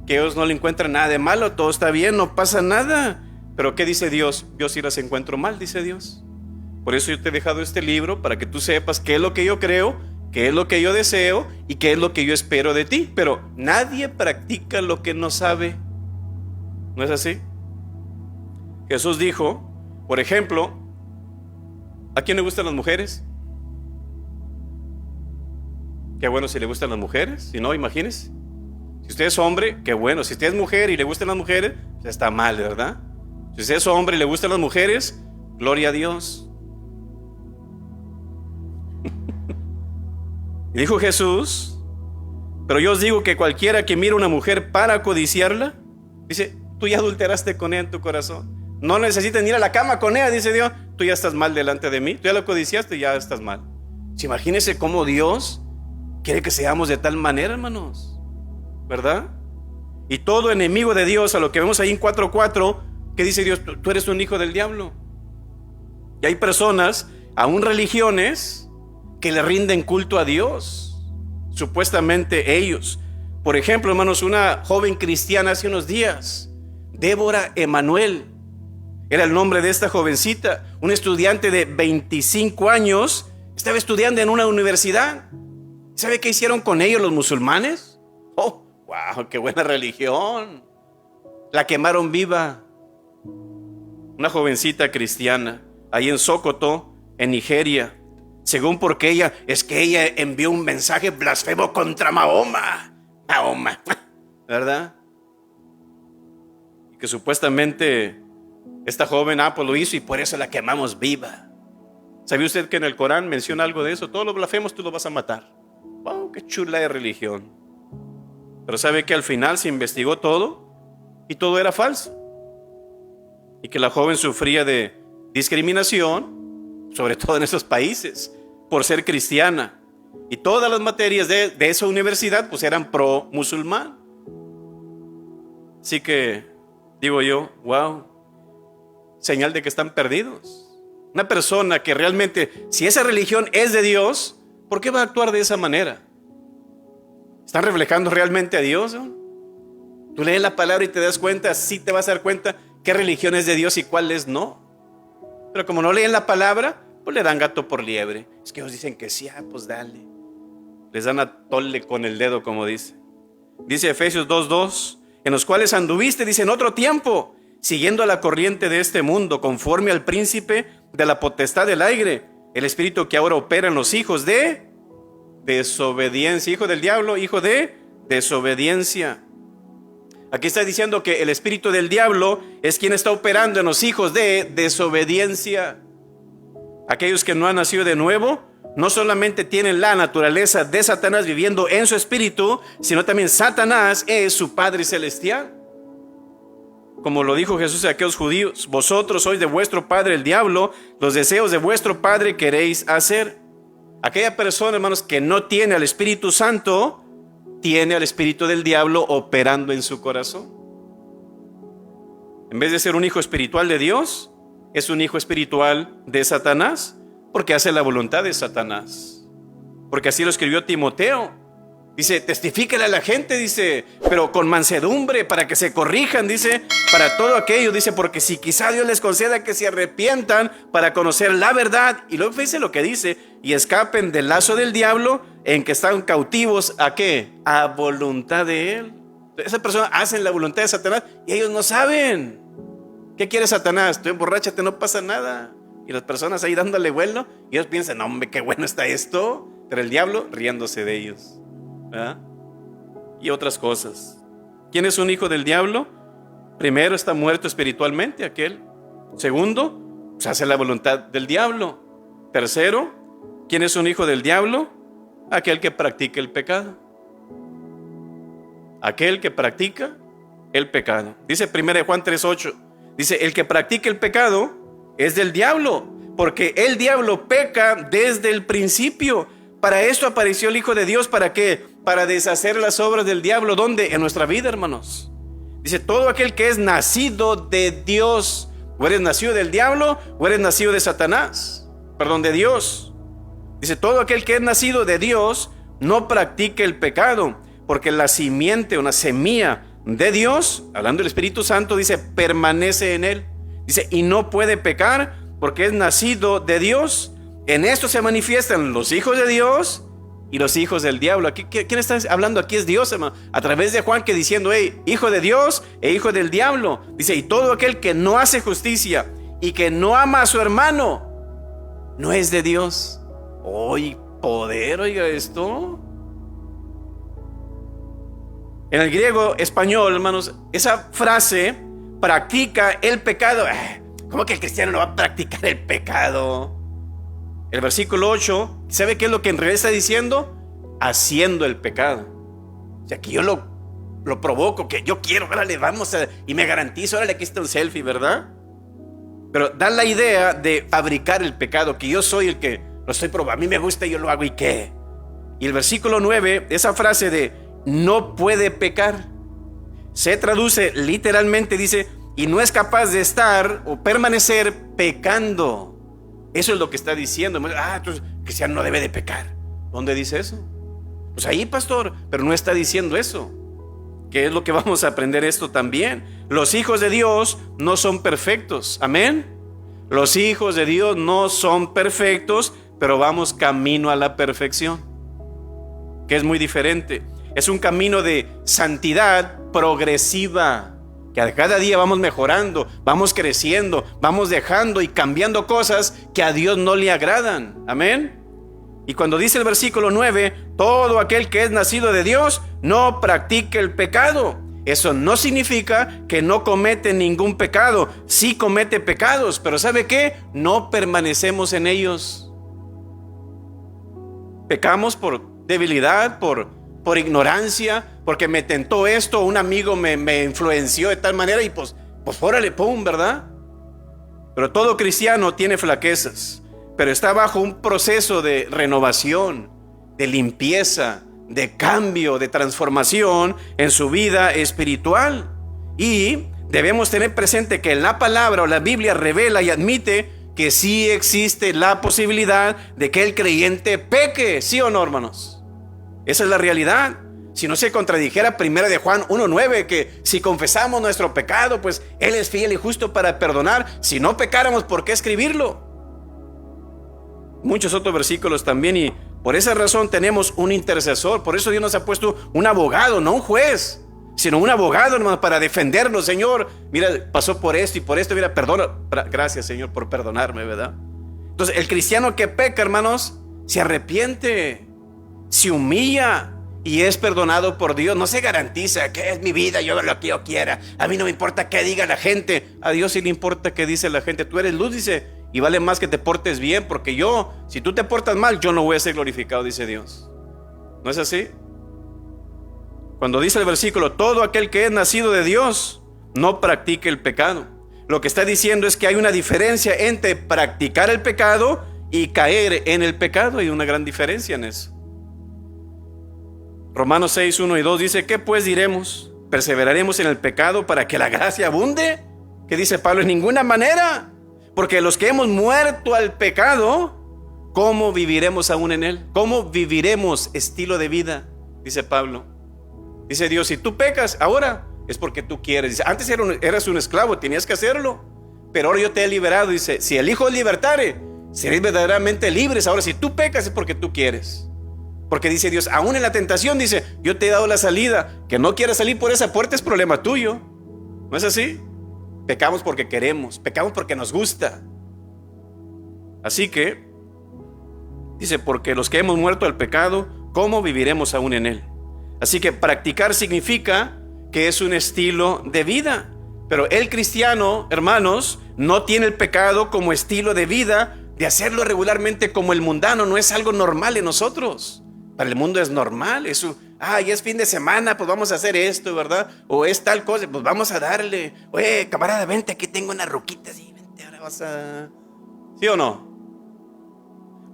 que ellos no le encuentran nada de malo, todo está bien, no pasa nada. Pero ¿qué dice Dios? Yo sí las encuentro mal, dice Dios. Por eso yo te he dejado este libro, para que tú sepas qué es lo que yo creo, qué es lo que yo deseo y qué es lo que yo espero de ti. Pero nadie practica lo que no sabe. ¿No es así? Jesús dijo, por ejemplo, ¿a quién le gustan las mujeres? Qué bueno si le gustan las mujeres. Si no, imagínese. Si usted es hombre, qué bueno. Si usted es mujer y le gustan las mujeres, pues está mal, ¿verdad? Si usted es hombre y le gustan las mujeres, gloria a Dios. Y dijo Jesús: pero yo os digo que cualquiera que mire a una mujer para codiciarla, dice, tú ya adulteraste con ella en tu corazón. No necesitas ir a la cama con ella, dice Dios. Tú ya estás mal delante de mí. Tú ya la codiciaste y ya estás mal. Imagínense cómo Dios quiere que seamos de tal manera, hermanos, ¿verdad? Y todo enemigo de Dios, a lo que vemos ahí en 4:4, que dice Dios, tú eres un hijo del diablo. Y hay personas, aún religiones, que le rinden culto a Dios, supuestamente ellos. Por ejemplo, hermanos, una joven cristiana hace unos días, Débora Emanuel, era el nombre de esta jovencita, un estudiante de 25 años, estaba estudiando en una universidad. ¿Sabe qué hicieron con ellos los musulmanes? ¡Oh, wow! ¡Qué buena religión! La quemaron viva. Una jovencita cristiana, ahí en Sokoto, en Nigeria, según porque ella envió un mensaje blasfemo contra Mahoma, ¿verdad? Y que supuestamente esta joven pues lo hizo y por eso la quemamos viva. ¿Sabía usted que en el Corán menciona algo de eso? Todos los blasfemos tú los vas a matar. ¡Wow! ¡Qué chula de religión! Pero ¿sabe que al final se investigó todo y todo era falso? Y que la joven sufría de discriminación, sobre todo en esos países, por ser cristiana. Y todas las materias de esa universidad pues eran pro musulmán. Así que digo yo, wow, señal de que están perdidos. Una persona que realmente, si esa religión es de Dios, ¿por qué va a actuar de esa manera? ¿Están reflejando realmente a Dios, ¿no? Tú lees la palabra y te das cuenta, sí te vas a dar cuenta qué religión es de Dios y cuáles no. Pero como no leen la palabra, pues le dan gato por liebre. Es que ellos dicen que sí, pues dale. Les dan a tole con el dedo, como dice. Dice Efesios 2:2, en los cuales anduviste, dice, en otro tiempo, siguiendo a la corriente de este mundo, conforme al príncipe de la potestad del aire, el espíritu que ahora opera en los hijos de desobediencia. Hijo del diablo, hijo de desobediencia. Aquí está diciendo que el espíritu del diablo es quien está operando en los hijos de desobediencia. Aquellos que no han nacido de nuevo, no solamente tienen la naturaleza de Satanás viviendo en su espíritu, sino también Satanás es su Padre celestial. Como lo dijo Jesús a aquellos judíos, vosotros sois de vuestro padre el diablo, los deseos de vuestro padre queréis hacer. Aquella persona, hermanos, que no tiene al Espíritu Santo, tiene al espíritu del diablo operando en su corazón. En vez de ser un hijo espiritual de Dios, es un hijo espiritual de Satanás, porque hace la voluntad de Satanás. Porque así lo escribió Timoteo. Dice, testifíquele a la gente, dice, pero con mansedumbre, para que se corrijan, dice, para todo aquello, dice, porque si quizá Dios les conceda que se arrepientan para conocer la verdad, y luego dice lo que dice, y escapen del lazo del diablo, en que están cautivos, ¿a qué? A voluntad de él. Esas personas hacen la voluntad de Satanás, y ellos no saben. ¿Qué quiere Satanás? Tú emborráchate, no pasa nada. Y las personas ahí dándole vuelo, y ellos piensan, hombre, qué bueno está esto, pero el diablo riéndose de ellos. ¿verdad? Y otras cosas. ¿Quién es un hijo del diablo? Primero, está muerto espiritualmente aquel. Segundo, pues hace la voluntad del diablo. Tercero, ¿quién es un hijo del diablo? Aquel que practica el pecado. Aquel que practica el pecado. Dice 1 Juan 3:8. Dice, el que practica el pecado es del diablo, porque el diablo peca desde el principio. Para esto apareció el Hijo de Dios. ¿Para qué? Para deshacer las obras del diablo. ¿Dónde? En nuestra vida, hermanos. Dice, todo aquel que es nacido de Dios. O eres nacido del diablo o eres nacido de Satanás. Perdón, de Dios. Dice, todo aquel que es nacido de Dios no practica el pecado, porque la simiente, una semilla de Dios, hablando del Espíritu Santo, dice, permanece en él. Dice, y no puede pecar porque es nacido de Dios. En esto se manifiestan los hijos de Dios y los hijos del diablo. Aquí, ¿quién está hablando? Aquí es Dios, hermano. A través de Juan, que diciendo, hey, hijo de Dios e hijo del diablo. Dice, y todo aquel que no hace justicia y que no ama a su hermano, no es de Dios. ¡Oy, poder! Oiga esto. En el griego español, hermanos, esa frase, practica el pecado. ¿Cómo que el cristiano no va a practicar el pecado? El versículo 8, ¿sabe qué es lo que en realidad está diciendo? haciendo el pecado. O sea, que yo lo provoco, que yo quiero, órale, y me garantizo, órale, aquí está un selfie, ¿verdad? Pero da la idea de fabricar el pecado, que yo soy el que lo estoy probando, a mí me gusta y yo lo hago, ¿y qué? Y el versículo 9, esa frase de no puede pecar, se traduce literalmente, dice, y no es capaz de estar o permanecer pecando. Eso es lo que está diciendo. Entonces cristiano no debe de pecar. ¿Dónde dice eso? Pues ahí, pastor, pero no está diciendo eso. ¿Qué es lo que vamos a aprender esto también? Los hijos de Dios no son perfectos. Amén. Los hijos de Dios no son perfectos, pero vamos camino a la perfección, que es muy diferente. Es un camino de santidad progresiva, que cada día vamos mejorando, vamos creciendo, vamos dejando y cambiando cosas que a Dios no le agradan. Amén. Y cuando dice el versículo 9, todo aquel que es nacido de Dios no practique el pecado. Eso no significa que no comete ningún pecado. Sí comete pecados, pero ¿sabe qué? No permanecemos en ellos. Pecamos por debilidad, por ignorancia, porque me tentó esto, un amigo me influenció de tal manera y pues órale, pum, ¿verdad? Pero todo cristiano tiene flaquezas, pero está bajo un proceso de renovación, de limpieza, de cambio, de transformación en su vida espiritual. Y debemos tener presente que la palabra o la Biblia revela y admite que sí existe la posibilidad de que el creyente peque, ¿sí o no, hermanos? Esa es la realidad. Si no se contradijera 1 de Juan 1:9, que si confesamos nuestro pecado, pues Él es fiel y justo para perdonar. Si no pecáramos, ¿por qué escribirlo? Muchos otros versículos también, y por esa razón tenemos un intercesor. Por eso Dios nos ha puesto un abogado, no un juez, sino un abogado, hermano, para defendernos. Señor, mira, pasó por esto y por esto, mira, perdona. Gracias, Señor, por perdonarme, ¿verdad? Entonces, el cristiano que peca, hermanos, se arrepiente, se humilla y es perdonado por Dios. No se garantiza que es mi vida, yo lo que yo quiera, a mí no me importa qué diga la gente. A Dios sí le importa qué dice la gente. Tú eres luz, dice, y vale más que te portes bien, porque si tú te portas mal, yo no voy a ser glorificado, dice Dios. ¿No es así? Cuando dice el versículo, todo aquel que es nacido de Dios no practique el pecado, lo que está diciendo es que hay una diferencia entre practicar el pecado y caer en el pecado. Hay una gran diferencia en eso. Romanos 6, 1 y 2 dice, ¿qué pues diremos? ¿Perseveraremos en el pecado para que la gracia abunde? ¿Qué dice Pablo? En ninguna manera, porque los que hemos muerto al pecado, ¿cómo viviremos aún en él? ¿Cómo viviremos estilo de vida? Dice Pablo. Dice Dios, si tú pecas ahora es porque tú quieres. Dice, antes eras un esclavo, tenías que hacerlo, pero ahora yo te he liberado. Dice, si el Hijo os libertare, seréis verdaderamente libres. Ahora si tú pecas es porque tú quieres. Porque dice Dios, aún en la tentación, dice, yo te he dado la salida. Que no quieras salir por esa puerta es problema tuyo. ¿No es así? Pecamos porque queremos, pecamos porque nos gusta. Así que, dice, porque los que hemos muerto al pecado, ¿cómo viviremos aún en él? Así que practicar significa que es un estilo de vida. Pero el cristiano, hermanos, no tiene el pecado como estilo de vida, de hacerlo regularmente como el mundano. No es algo normal en nosotros. Para el mundo es normal, eso, ya es fin de semana, pues vamos a hacer esto, ¿verdad? O es tal cosa, pues vamos a darle. Oye, camarada, vente, aquí tengo una ruquita, sí, vente, ahora vas a... ¿Sí o no?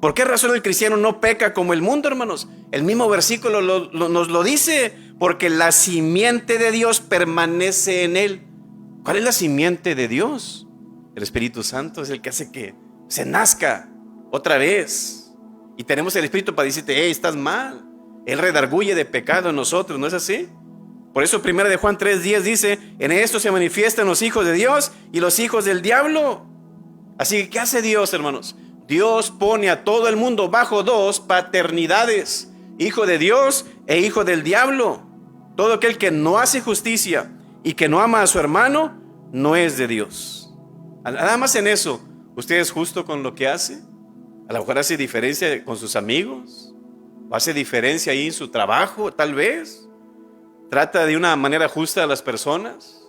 ¿Por qué razón el cristiano no peca como el mundo, hermanos? El mismo versículo nos lo dice, porque la simiente de Dios permanece en él. ¿Cuál es la simiente de Dios? El Espíritu Santo es el que hace que se nazca otra vez. Y tenemos el Espíritu para decirte, estás mal. Él redarguye de pecado en nosotros, ¿no es así? Por eso 1 de Juan 3:10 dice, en esto se manifiestan los hijos de Dios y los hijos del diablo. Así que, ¿qué hace Dios, hermanos? Dios pone a todo el mundo bajo dos paternidades, hijo de Dios e hijo del diablo. Todo aquel que no hace justicia y que no ama a su hermano, no es de Dios. Nada más en eso, ¿usted es justo con lo que hace? A lo mejor hace diferencia con sus amigos, o hace diferencia ahí en su trabajo, tal vez. Trata de una manera justa a las personas.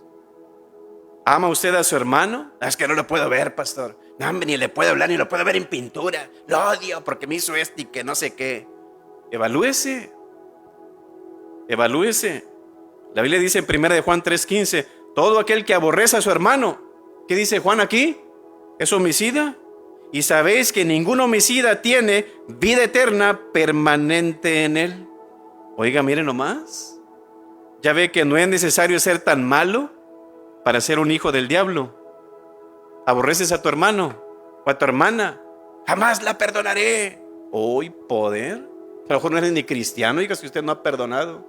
¿Ama usted a su hermano? Es que no lo puedo ver, pastor. No, ni le puedo hablar, ni lo puedo ver en pintura. Lo odio porque me hizo esto y que no sé qué. Evalúese. Evalúese. La Biblia dice en 1 de Juan 3:15, todo aquel que aborrece a su hermano, ¿qué dice Juan aquí? ¿Es homicida? Y sabéis que ningún homicida tiene vida eterna permanente en él. Oiga, miren nomás. Ya ve que no es necesario ser tan malo para ser un hijo del diablo. Aborreces a tu hermano o a tu hermana, jamás la perdonaré. Hoy poder. A lo mejor no eres ni cristiano, diga si usted no ha perdonado.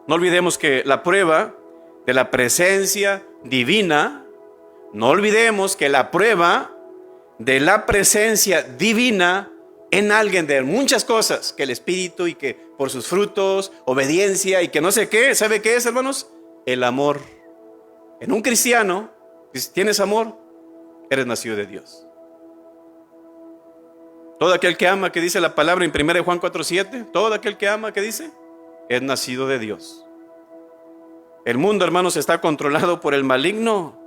No olvidemos que la prueba de la presencia divina, no olvidemos que la prueba de la presencia divina en alguien, de muchas cosas, que el Espíritu y que por sus frutos, obediencia y que no sé qué, ¿sabe qué es, hermanos? El amor. En un cristiano, si tienes amor, eres nacido de Dios. Todo aquel que ama, que dice la palabra en 1 Juan 4:7, todo aquel que ama, que dice, es nacido de Dios. El mundo, hermanos, está controlado por el maligno,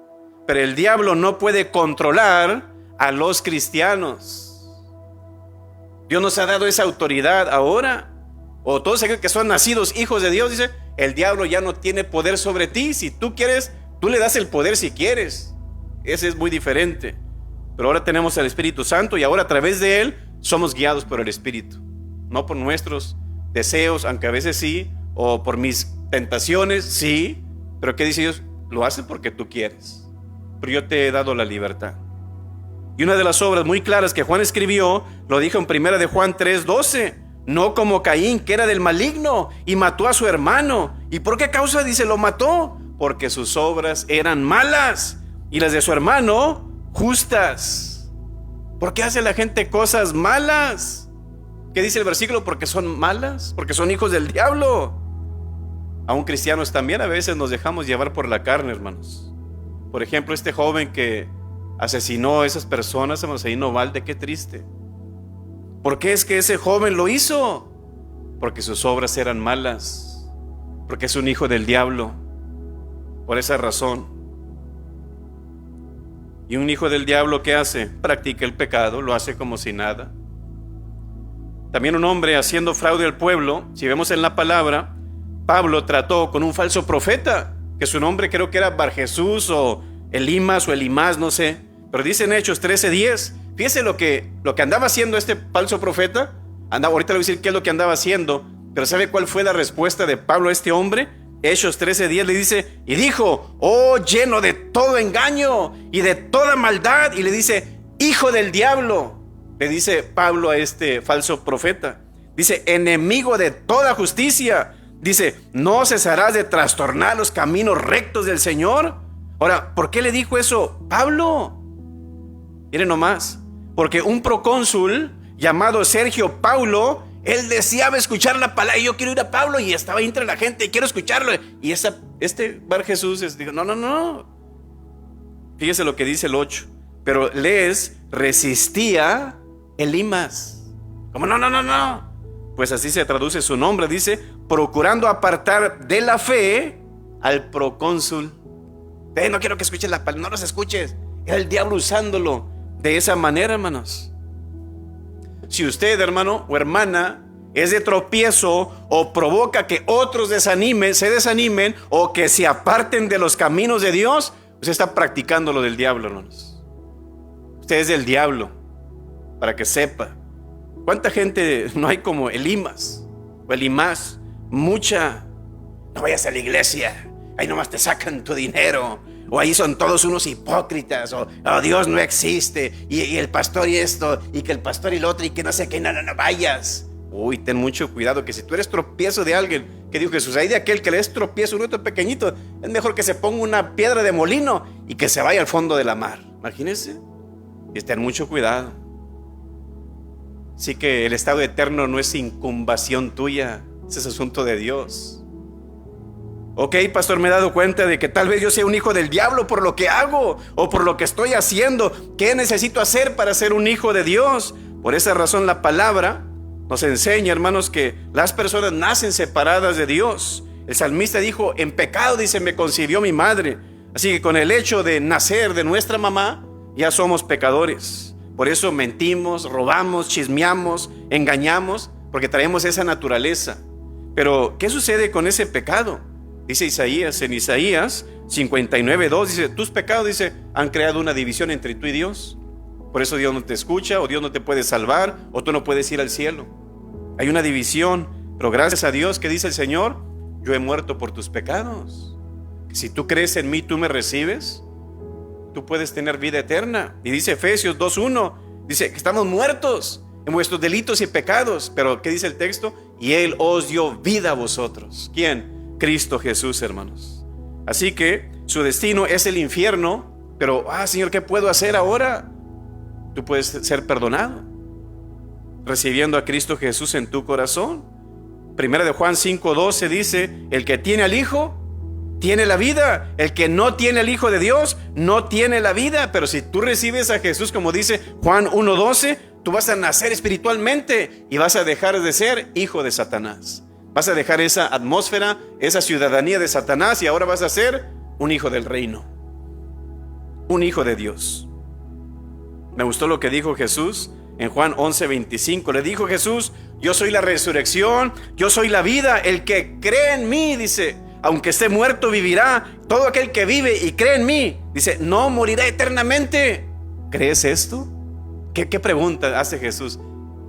pero el diablo no puede controlar a los cristianos. Dios nos ha dado esa autoridad ahora. O todos aquellos que son nacidos hijos de Dios, dice, el diablo ya no tiene poder sobre ti. Si tú quieres, tú le das el poder si quieres. Ese es muy diferente. Pero ahora tenemos al Espíritu Santo y ahora a través de Él somos guiados por el Espíritu. No por nuestros deseos, aunque a veces sí, o por mis tentaciones, sí. Pero ¿qué dice Dios? Lo hace porque tú quieres. Pero yo te he dado la libertad. Y una de las obras muy claras que Juan escribió, lo dijo en 1 de Juan 3:12. No como Caín, que era del maligno y mató a su hermano. ¿Y por qué causa? Dice, lo mató. Porque sus obras eran malas y las de su hermano justas. ¿Por qué hace la gente cosas malas? ¿Qué dice el versículo? Porque son malas, porque son hijos del diablo. Aún cristianos también a veces nos dejamos llevar por la carne, hermanos. Por ejemplo, este joven que asesinó a esas personas, hermanos, ahí en Uvalde, qué triste. ¿Por qué es que ese joven lo hizo? Porque sus obras eran malas, porque es un hijo del diablo. Por esa razón. Y un hijo del diablo, ¿qué hace? Practica el pecado, lo hace como si nada. También un hombre haciendo fraude al pueblo, si vemos en la palabra, Pablo trató con un falso profeta, que su nombre creo que era Barjesús o Elimas o Elimás, no sé, pero dice en Hechos 13:10, fíjese lo que andaba haciendo este falso profeta. Ahorita le voy a decir qué es lo que andaba haciendo, pero ¿sabe cuál fue la respuesta de Pablo a este hombre? Hechos 13:10 le dice, y dijo, oh, lleno de todo engaño y de toda maldad, y le dice, hijo del diablo, le dice Pablo a este falso profeta, dice, enemigo de toda justicia, dice, ¿no cesarás de trastornar los caminos rectos del Señor? Ahora, ¿por qué le dijo eso Pablo? Miren nomás, porque un procónsul llamado Sergio Paulo, él deseaba escuchar la palabra, y yo quiero ir a Pablo, y estaba entre la gente, y quiero escucharlo, y este Bar Jesús dijo, no, fíjese lo que dice el 8, pero les resistía Elimas, como no, pues así se traduce su nombre, dice, procurando apartar de la fe al procónsul. No quiero que escuches la palabra, no los escuches, era el diablo usándolo de esa manera, hermanos. Si usted, hermano o hermana, es de tropiezo o provoca que otros se desanimen o que se aparten de los caminos de Dios, usted está practicando lo del diablo, hermanos. Usted es del diablo, para que sepa. ¿Cuánta gente no hay como Elimas o Elimás? Mucha. No vayas a la iglesia, ahí nomás te sacan tu dinero. O ahí son todos unos hipócritas, o Dios no existe, y el pastor y esto, y que el pastor y lo otro, y que no sé qué, no vayas. Uy, ten mucho cuidado, que si tú eres tropiezo de alguien, que dijo Jesús, ahí de aquel que le es tropiezo, un otro pequeñito, es mejor que se ponga una piedra de molino y que se vaya al fondo de la mar. Imagínense, y ten mucho cuidado. Así que el estado eterno no es incumbación tuya, ese es asunto de Dios. Ok, pastor, me he dado cuenta de que tal vez yo sea un hijo del diablo por lo que hago o por lo que estoy haciendo. ¿Qué necesito hacer para ser un hijo de Dios? Por esa razón la palabra nos enseña, hermanos, que las personas nacen separadas de Dios. El salmista dijo, en pecado, dice, me concibió mi madre. Así que con el hecho de nacer de nuestra mamá, ya somos pecadores. Por eso mentimos, robamos, chismeamos, engañamos, porque traemos esa naturaleza. Pero, ¿qué sucede con ese pecado? Dice Isaías, en Isaías 59:2, dice, tus pecados, dice, han creado una división entre tú y Dios. Por eso Dios no te escucha, o Dios no te puede salvar, o tú no puedes ir al cielo. Hay una división, pero gracias a Dios, ¿qué dice el Señor? Yo he muerto por tus pecados. Si tú crees en mí, tú me recibes, tú puedes tener vida eterna. Y dice Efesios 2:1, dice que estamos muertos en vuestros delitos y pecados. Pero ¿qué dice el texto? Y Él os dio vida a vosotros. ¿Quién? Cristo Jesús, hermanos. Así que su destino es el infierno. Pero, Señor, ¿qué puedo hacer ahora? Tú puedes ser perdonado recibiendo a Cristo Jesús en tu corazón. Primera de Juan 5:12 dice, el que tiene al Hijo tiene la vida. El que no tiene al Hijo de Dios no tiene la vida. Pero si tú recibes a Jesús, como dice Juan 1:12, tú vas a nacer espiritualmente y vas a dejar de ser hijo de Satanás. Vas a dejar esa atmósfera, esa ciudadanía de Satanás, y ahora vas a ser un hijo del reino, un hijo de Dios. Me gustó lo que dijo Jesús en Juan 11:25. Le dijo Jesús, yo soy la resurrección, yo soy la vida. El que cree en mí, dice, aunque esté muerto, vivirá. Todo aquel que vive y cree en mí, dice, no morirá eternamente. ¿Crees esto? ¿Qué pregunta hace Jesús?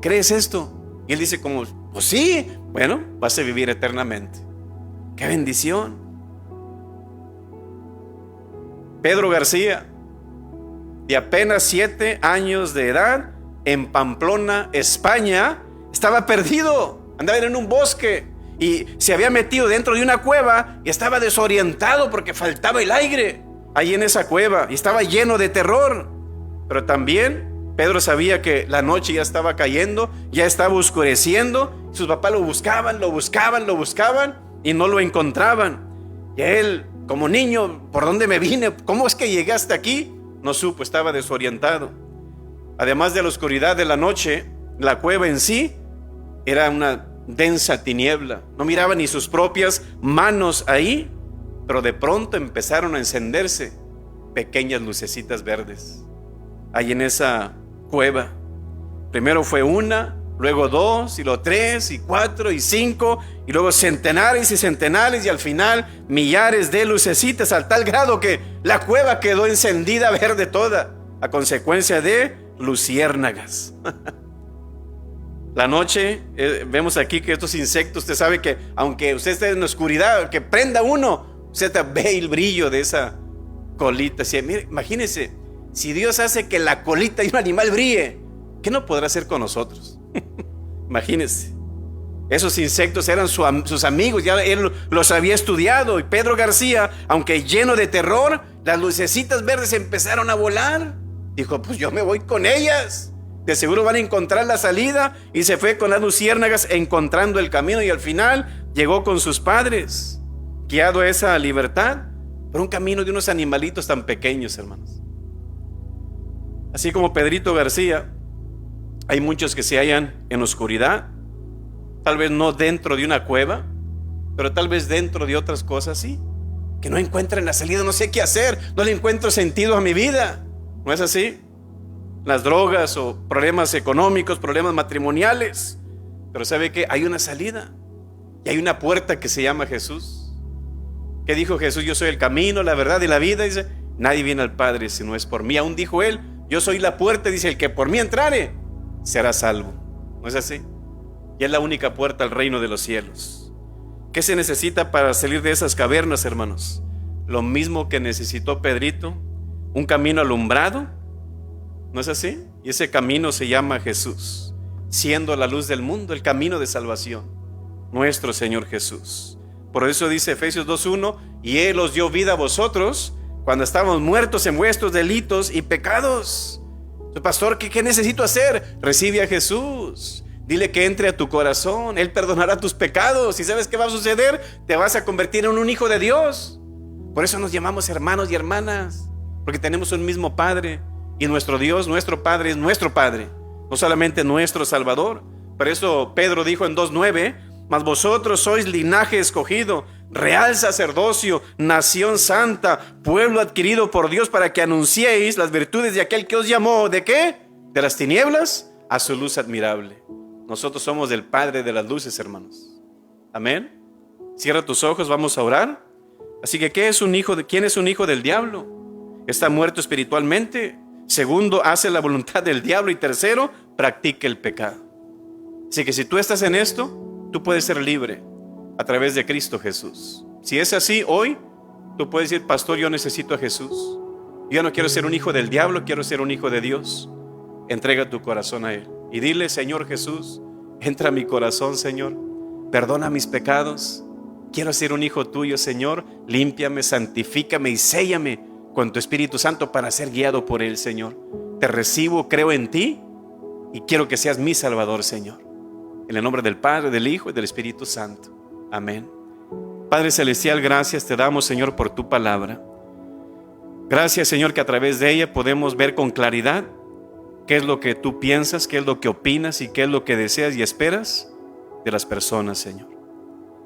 ¿Crees esto? Y él dice como, pues sí, bueno, vas a vivir eternamente. ¡Qué bendición! Pedro García, de apenas 7 años de edad, en Pamplona, España, estaba perdido. Andaba en un bosque y se había metido dentro de una cueva y estaba desorientado porque faltaba el aire ahí en esa cueva y estaba lleno de terror. Pero también Pedro sabía que la noche ya estaba cayendo, ya estaba oscureciendo. Sus papás lo buscaban y no lo encontraban. Y él, como niño, ¿por dónde me vine? ¿Cómo es que llegué hasta aquí? No supo, estaba desorientado. Además de la oscuridad de la noche, la cueva en sí era una densa tiniebla. No miraba ni sus propias manos ahí, pero de pronto empezaron a encenderse pequeñas lucecitas verdes ahí en esa cueva. Primero fue una, luego 2, y luego 3, y 4, y 5, y luego centenares y centenares, y al final millares de lucecitas, al tal grado que la cueva quedó encendida verde toda, a consecuencia de luciérnagas. La noche, vemos aquí que estos insectos, usted sabe que aunque usted esté en la oscuridad, que prenda uno, usted ve el brillo de esa colita. Así, mire, imagínese, si Dios hace que la colita de un animal brille, ¿qué no podrá hacer con nosotros? Imagínese. Esos insectos eran sus amigos, ya él los había estudiado. Y Pedro García, aunque lleno de terror, las lucecitas verdes empezaron a volar. Dijo, pues yo me voy con ellas, de seguro van a encontrar la salida. Y se fue con las luciérnagas encontrando el camino, y al final llegó con sus padres, guiado a esa libertad por un camino de unos animalitos tan pequeños, hermanos. Así como Pedrito García, hay muchos que se hallan en oscuridad, tal vez no dentro de una cueva, pero tal vez dentro de otras cosas, sí, que no encuentran la salida. No sé qué hacer, no le encuentro sentido a mi vida. ¿No es así? Las drogas o problemas económicos, problemas matrimoniales. Pero ¿sabe qué? Hay una salida y hay una puerta que se llama Jesús. ¿Qué dijo Jesús? Yo soy el camino, la verdad y la vida. Dice, nadie viene al Padre si no es por mí. Aún dijo él, yo soy la puerta. Dice, el que por mí entrare será salvo. ¿No es así? Y es la única puerta al reino de los cielos. ¿Qué se necesita para salir de esas cavernas, hermanos? Lo mismo que necesitó Pedrito, un camino alumbrado. ¿No es así? Y ese camino se llama Jesús, siendo la luz del mundo, el camino de salvación, nuestro Señor Jesús. Por eso dice Efesios 2:1, y Él os dio vida a vosotros cuando estábamos muertos en vuestros delitos y pecados. Pastor, ¿qué necesito hacer? Recibe a Jesús, dile que entre a tu corazón, Él perdonará tus pecados. ¿Y sabes qué va a suceder? Te vas a convertir en un hijo de Dios. Por eso nos llamamos hermanos y hermanas, porque tenemos un mismo Padre. Y nuestro Dios, nuestro Padre, es nuestro Padre, no solamente nuestro Salvador. Por eso Pedro dijo en 2:9, mas vosotros sois linaje escogido, real sacerdocio, nación santa, pueblo adquirido por Dios, para que anunciéis las virtudes de aquel que os llamó. ¿De qué? De las tinieblas a su luz admirable. Nosotros somos del Padre de las luces, hermanos. Amén. Cierra tus ojos, vamos a orar. Así que, ¿quién es un hijo del diablo? Está muerto espiritualmente. Segundo, hace la voluntad del diablo. Y tercero, practica el pecado. Así que si tú estás en esto, tú puedes ser libre a través de Cristo Jesús. Si es así, hoy tú puedes decir: pastor, yo necesito a Jesús. Yo no quiero ser un hijo del diablo, quiero ser un hijo de Dios. Entrega tu corazón a Él y dile: Señor Jesús, entra a mi corazón, Señor. Perdona mis pecados. Quiero ser un hijo tuyo, Señor. Límpiame, santifícame y séllame con tu Espíritu Santo para ser guiado por Él, Señor. Te recibo, creo en ti y quiero que seas mi Salvador, Señor. En el nombre del Padre, del Hijo y del Espíritu Santo. Amén. Padre Celestial, gracias te damos, Señor, por tu palabra. Gracias, Señor, que a través de ella podemos ver con claridad qué es lo que tú piensas, qué es lo que opinas y qué es lo que deseas y esperas de las personas, Señor.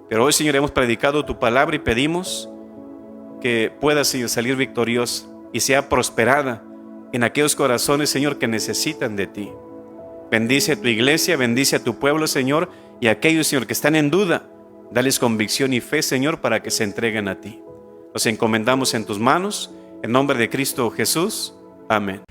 Pero hoy, Señor, hemos predicado tu palabra y pedimos que pueda, Señor, salir victoriosa y sea prosperada en aquellos corazones, Señor, que necesitan de ti. Bendice a tu iglesia, bendice a tu pueblo, Señor, y a aquellos, Señor, que están en duda, dales convicción y fe, Señor, para que se entreguen a ti. Nos encomendamos en tus manos, en nombre de Cristo Jesús. Amén.